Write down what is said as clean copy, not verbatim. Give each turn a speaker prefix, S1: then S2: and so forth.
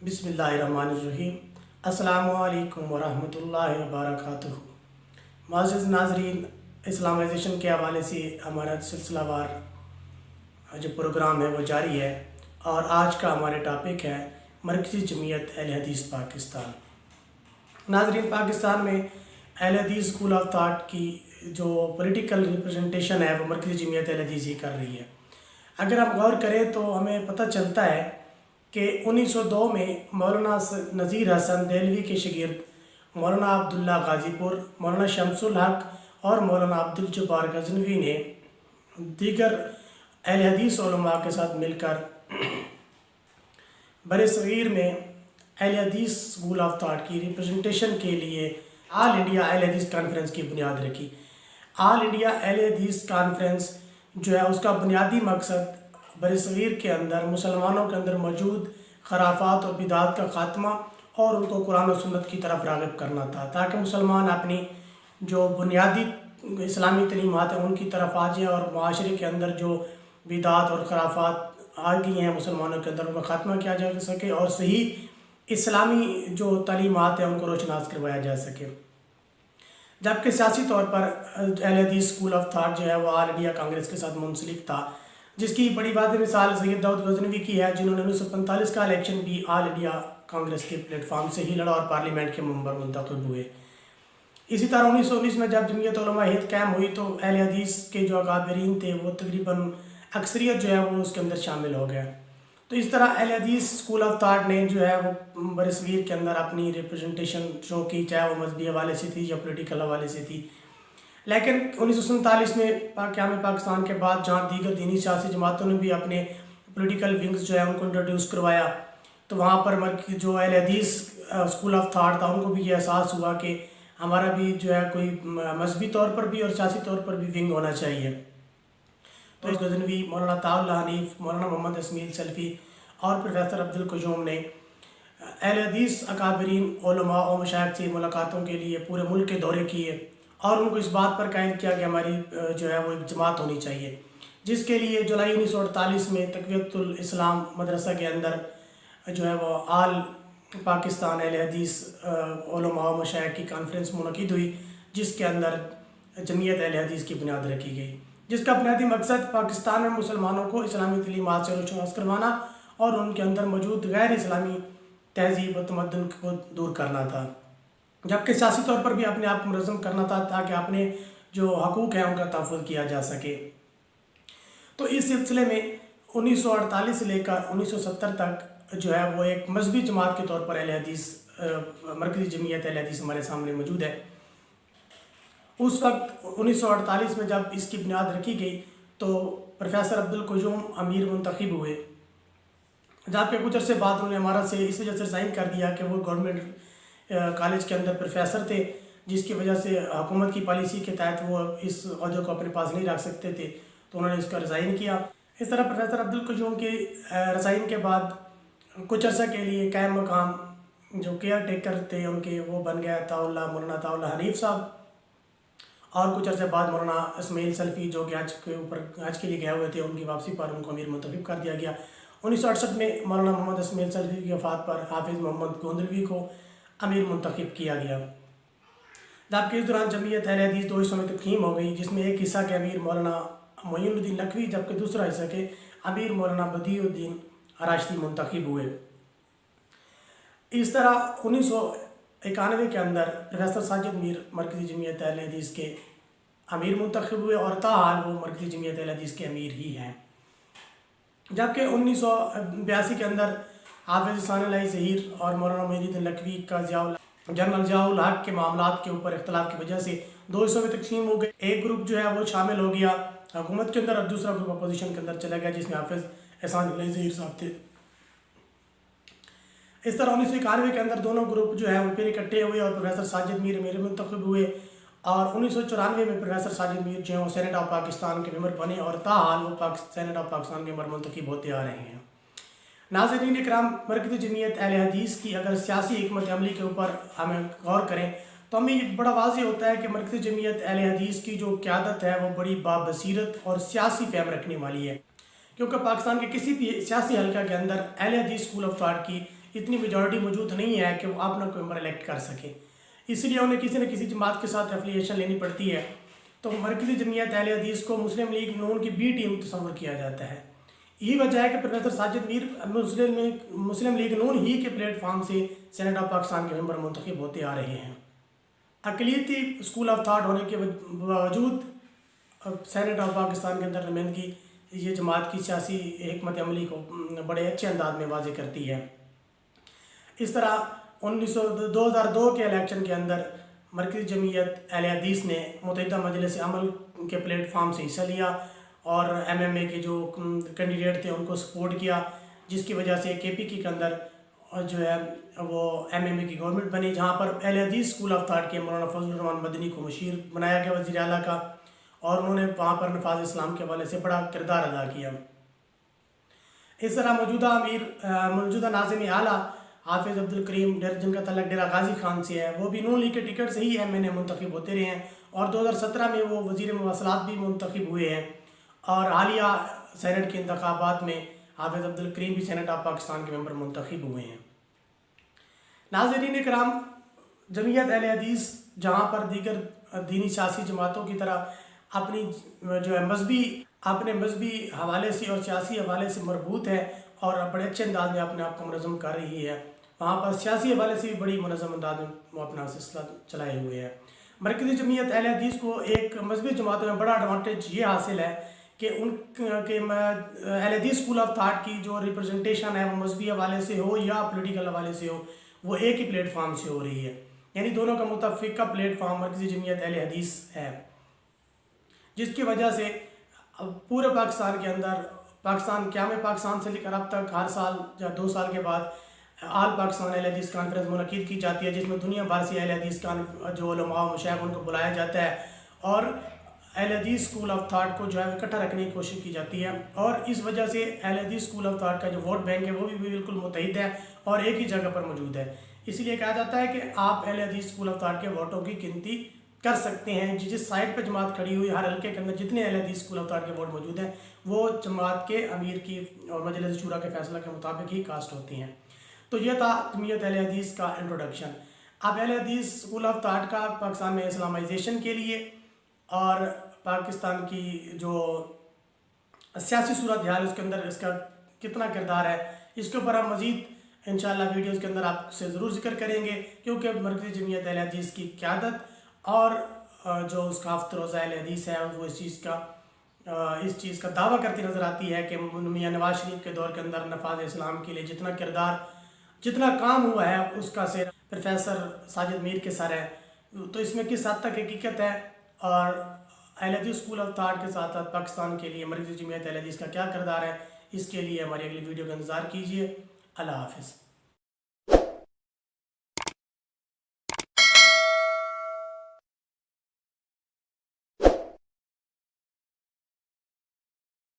S1: بسم اللہ الرحمن الرحیم۔ السلام علیکم ورحمۃ اللہ وبرکاتہ۔ معزز ناظرین، اسلامائزیشن کے حوالے سے ہمارا سلسلہ وار جو پروگرام ہے وہ جاری ہے، اور آج کا ہمارے ٹاپک ہے مرکزی جمعیت اہل حدیث پاکستان۔ ناظرین، پاکستان میں اہل حدیث اسکول آف تھاٹ کی جو پولیٹیکل ریپرزنٹیشن ہے وہ مرکزی جمعیت اہل حدیث ہی کر رہی ہے۔ اگر ہم غور کریں تو ہمیں پتہ چلتا ہے کہ 1902 میں مولانا نذیر حسن دہلوی کے شاگرد مولانا عبداللہ غازی پور، مولانا شمس الحق اور مولانا عبدالجبار غزنوی نے دیگر اہل حدیث علماء کے ساتھ مل کر بر صغیر میں اہل حدیث اسکول آف تھاٹ کی ریپرزنٹیشن کے لیے آل انڈیا اہل حدیث کانفرنس کی بنیاد رکھی۔ آل انڈیا اہل حدیث کانفرنس جو ہے اس کا بنیادی مقصد بر صغیر کے اندر مسلمانوں کے اندر موجود خرافات اور بدعات کا خاتمہ اور ان کو قرآن و سنت کی طرف راغب کرنا تھا، تاکہ مسلمان اپنی جو بنیادی اسلامی تعلیمات ہیں ان کی طرف آ جائیں اور معاشرے کے اندر جو بدعات اور خرافات آ گئی ہیں مسلمانوں کے اندر ان کا خاتمہ کیا جا سکے اور صحیح اسلامی جو تعلیمات ہیں ان کو روشناس کروایا جا سکے۔ جبکہ سیاسی طور پر اہل حدیث اسکول آف تھاٹ جو ہے وہ آل انڈیا کانگریس کے ساتھ منسلک تھا، جس کی بڑی واضح مثال سید داؤد غزنوی کی ہے، جنہوں نے 1945 کا الیکشن بھی آل انڈیا کانگریس کے پلیٹ فارم سے ہی لڑا اور پارلیمنٹ کے ممبر منتخب ہوئے۔ اسی طرح 1919 میں جب جمعیت علماء ہند قائم ہوئی تو اہل حدیث کے جو اکابرین تھے وہ تقریباً اکثریت جو ہے وہ اس کے اندر شامل ہو گئے۔ تو اس طرح اہل حدیث اسکول آف تھاٹ نے جو ہے وہ بر صغیر کے اندر اپنی ریپرزنٹیشن شو کی، چاہے وہ مذہبی حوالے سے تھی یا پولیٹیکل حوالے سے تھی۔ لیکن 1947 میں قیام پاکستان کے بعد جہاں دیگر دینی سیاسی جماعتوں نے بھی اپنے پولیٹیکل ونگز جو ہے ان کو انٹروڈیوس کروایا، تو وہاں پر جو اہل حدیث اسکول آف تھاٹ تھا ان کو بھی یہ احساس ہوا کہ ہمارا بھی جو ہے کوئی مذہبی طور پر بھی اور سیاسی طور پر بھی ونگ ہونا چاہیے۔ تو اس غزنوی، مولانا طاء اللہ حنیف، مولانا محمد اسمیل سلفی اور پروفیسر عبدالقیوم نے اہل حدیث اکابرین علماء و مشائخ سے ملاقاتوں کے لیے پورے ملک کے دورے کیے اور ان کو اس بات پر قائل کیا کہ ہماری جو ہے وہ ایک جماعت ہونی چاہیے، جس کے لیے جولائی 1948 میں تقویت الاسلام مدرسہ کے اندر جو ہے وہ آل پاکستان اہل حدیث علماء و مشائخ کی کانفرنس منعقد ہوئی، جس کے اندر جمعیت اہل حدیث کی بنیاد رکھی گئی، جس کا بنیادی مقصد پاکستان میں مسلمانوں کو اسلامی تعلیمات سے روشناس کروانا اور ان کے اندر موجود غیر اسلامی تہذیب و تمدن کو دور کرنا تھا، جبکہ سیاسی طور پر بھی اپنے آپ کو منظم کرنا تھا تاکہ اپنے جو حقوق ہیں ان کا تحفظ کیا جا سکے۔ تو اس سلسلے میں 1948 سے لے کر 1970 تک جو ہے وہ ایک مذہبی جماعت کے طور پر اہل حدیث مرکزی جمعیت اہل حدیث ہمارے سامنے موجود ہے۔ اس وقت 1948 میں جب اس کی بنیاد رکھی گئی تو پروفیسر عبدالقیوم امیر منتخب ہوئے، جبکہ کچھ عرصے بعد انہوں نے ہمارا سے اس وجہ سے ریزائن کر دیا کہ وہ گورنمنٹ کالج کے اندر پروفیسر تھے، جس کی وجہ سے حکومت کی پالیسی کے تحت وہ اس عہدے کو اپنے پاس نہیں رکھ سکتے تھے، تو انہوں نے اس کا ریزائن کیا۔ اس طرح پروفیسر عبدالقیوم کے ریزائن کے بعد کچھ عرصہ کے لیے قائم مقام جو کیئر ٹیکر تھے ان کے وہ بن گیا مولانا طاء اللہ حنیف صاحب، اور کچھ عرصے بعد مولانا اسمیل سلفی جو کہ حج کے لیے گئے ہوئے تھے، ان کی واپسی پر ان کو امیر منتخب کر دیا گیا۔ 1968 میں مولانا محمد اسمیل سلفی کی وفات پر حافظ محمد گوندلوی کو امیر منتخب کیا گیا، جبکہ اس دوران جمعیت اہل حدیث 2 حصوں میں تقسیم ہو گئی، جس میں ایک حصہ کے امیر مولانا معین الدین نقوی جبکہ دوسرا حصہ کے امیر مولانا بدیع الدین راشدی منتخب ہوئے۔ اس طرح 1991 کے اندر پروفیسر ساجد میر مرکزی جمعیت اہل حدیث کے امیر منتخب ہوئے اور تاحال وہ مرکزی جمعیت اہل حدیث کے امیر ہی ہیں، جبکہ 1982 کے اندر حافظ حسین علیہ ظہیر اور مولانا معین الدین نقوی کا جنرل ضیاء الحق کے معاملات کے اوپر اختلاف کی وجہ سے 2 حصوں میں تقسیم ہو گئے۔ ایک گروپ جو ہے وہ شامل ہو گیا حکومت کے اندر اور دوسرا گروپ اپوزیشن کے اندر چلا گیا، جس میں حافظ حسین علیہ ظہیر صاحب تھے۔ اس طرح 1991 کے اندر دونوں گروپ جو ہے وہ پھر اکٹھے ہوئے اور پروفیسر ساجد میر امیر منتخب ہوئے، اور 1994 میں پروفیسر ساجد میر جو ہے وہ سینٹ آف پاکستان کے ممبر بنے اور تاحال وہ سینٹ آف پاکستان کے ممبر منتخب ہوتے آ رہے ہیں۔ ناظرین اکرام، مرکزی جمعیت اہل حدیث کی اگر سیاسی حکمت عملی کے اوپر ہمیں غور کریں تو ہمیں یہ بڑا واضح ہوتا ہے کہ مرکزی جمعیت اہل حدیث کی جو قیادت ہے وہ بڑی بابصیرت اور سیاسی فہم رکھنے والی ہے، کیونکہ پاکستان کے کسی بھی سیاسی حلقہ کے اندر اہل حدیث اسکول آف تھاٹ کی اتنی میجورٹی موجود نہیں ہے کہ وہ اپنا کوئی ممبر الیکٹ کر سکے، اس لیے انہیں کسی نہ کسی جماعت کے ساتھ ایفیلیشن لینی پڑتی ہے۔ تو مرکزی جمعیت اہل حدیث کو مسلم لیگ نون کی بی ٹیم تصور کیا جاتا ہے۔ یہی وجہ ہے کہ پروفیسر ساجد میر مسلم لیگ نون ہی کے پلیٹ فارم سے سینیٹ آف پاکستان کے ممبر منتخب ہوتے آ رہے ہیں۔ اقلیتی اسکول آف تھاٹ ہونے کے باوجود سینیٹ آف پاکستان کے اندر نمائندگی یہ جماعت کی سیاسی حکمت عملی کو بڑے اچھے انداز میں واضح کرتی ہے۔ اس طرح 2002 کے الیکشن کے اندر مرکزی جمعیت اہل حدیث نے متحدہ مجلس عمل کے پلیٹ فارم سے حصہ لیا اور MMA کے جو کینڈیڈیٹ تھے ان کو سپورٹ کیا، جس کی وجہ سے KPK کے اندر جو ہے وہ MMA کی گورنمنٹ بنی، جہاں پر اہل حدیث اسکول آف تھاٹ کے مولانا فضل الرحمان مدنی کو مشیر بنایا گیا وزیر اعلیٰ کا، اور انہوں نے وہاں پر نفاذ اسلام کے حوالے سے بڑا کردار ادا کیا۔ اس طرح موجودہ ناظم اعلیٰ حافظ عبدالکریم جن کا تعلق ڈیرہ غازی خان سے ہے، وہ بھی نون لیگ کے ٹکٹ سے ہی MNA منتخب ہوتے رہے ہیں، اور 2017 میں وہ وزیر مواصلات بھی منتخب ہوئے ہیں، اور حالیہ سینٹ کے انتخابات میں حافظ عبدالکریم بھی سینٹ آف پاکستان کے ممبر منتخب ہوئے ہیں۔ ناظرین کرام، جمعیت اہل حدیث جہاں پر دیگر دینی سیاسی جماعتوں کی طرح اپنی جو ہے اپنے مذہبی حوالے سے اور سیاسی حوالے سے مربوط ہے اور بڑے اچھے انداز میں اپنے آپ کو منظم کر رہی ہے، وہاں پر سیاسی حوالے سے بھی بڑی منظم انداز میں وہ اپنا سلسلہ چلائے ہوئے ہیں۔ مرکزی جمعیت اہل حدیث کو ایک مذہبی جماعتوں میں بڑا ایڈوانٹیج یہ حاصل ہے کہ ان کے اہل حدیث اسکول آف تھاٹ کی جو ریپرزنٹیشن ہے وہ مذہبی حوالے سے ہو یا پولیٹیکل حوالے سے ہو، وہ ایک ہی پلیٹ فارم سے ہو رہی ہے، یعنی دونوں کا متفقہ پلیٹ فارم مرکزی جمعیت اہل حدیث ہے، جس کی وجہ سے پورے پاکستان کے اندر قیام پاکستان سے لے کر اب تک ہر سال یا 2 سال کے بعد آل پاکستان اہل حدیث کانفرنس منعقد کی جاتی ہے، جس میں دنیا بھر سے اہل حدیث جو علماء و مشائخ ان کو بلایا جاتا ہے، اور اہل حدیث اسکول آف تھاٹ کو جو ہے اکٹھا رکھنے کی کوشش کی جاتی ہے، اور اس وجہ سے اہل حدیث اسکول آف تھاٹ کا جو ووٹ بینک ہے وہ بھی بالکل متحد ہے اور ایک ہی جگہ پر موجود ہے۔ اس لیے کہا جاتا ہے کہ آپ اہل حدیث اسکول آف تھاٹ کے ووٹوں کی گنتی کر سکتے ہیں، جس سائٹ پہ جماعت کھڑی ہوئی ہر حلقے کے اندر جتنے اہل حدیث اسکول آف تھاٹ کے ووٹ موجود ہیں وہ جماعت کے امیر کی اور مجلس شورا کے فیصلہ کے مطابق ہی کاسٹ ہوتی ہیں۔ تو یہ تھا جمعیت اہل حدیث کا انٹروڈکشن۔ اب اہل حدیث اسکول آف تھاٹ کا پاکستان میں اسلامائزیشن کے لیے اور پاکستان کی جو سیاسی صورتحال اس کے اندر اس کا کتنا کردار ہے، اس کے اوپر ہم مزید انشاءاللہ ویڈیوز کے اندر آپ سے ضرور ذکر کریں گے، کیونکہ مرکزی جمعیت اہل حدیث کی قیادت اور جو اس کا ہفتہ روزہ اہل حدیث ہے وہ اس چیز کا دعویٰ کرتی نظر آتی ہے کہ میاں نواز شریف کے دور کے اندر نفاذ اسلام کے لیے جتنا کام ہوا ہے اس کا سر پروفیسر ساجد میر کے سر ہے۔ تو اس میں کس حد تک حقیقت ہے اور اہل حدیث اسکول آف تھاٹ کے ساتھ ساتھ پاکستان کے لیے مرکزی جمعیت اہل حدیث کا کیا کردار ہے، اس کے لیے ہماری اگلی ویڈیو کا انتظار کیجیے۔ اللہ حافظ۔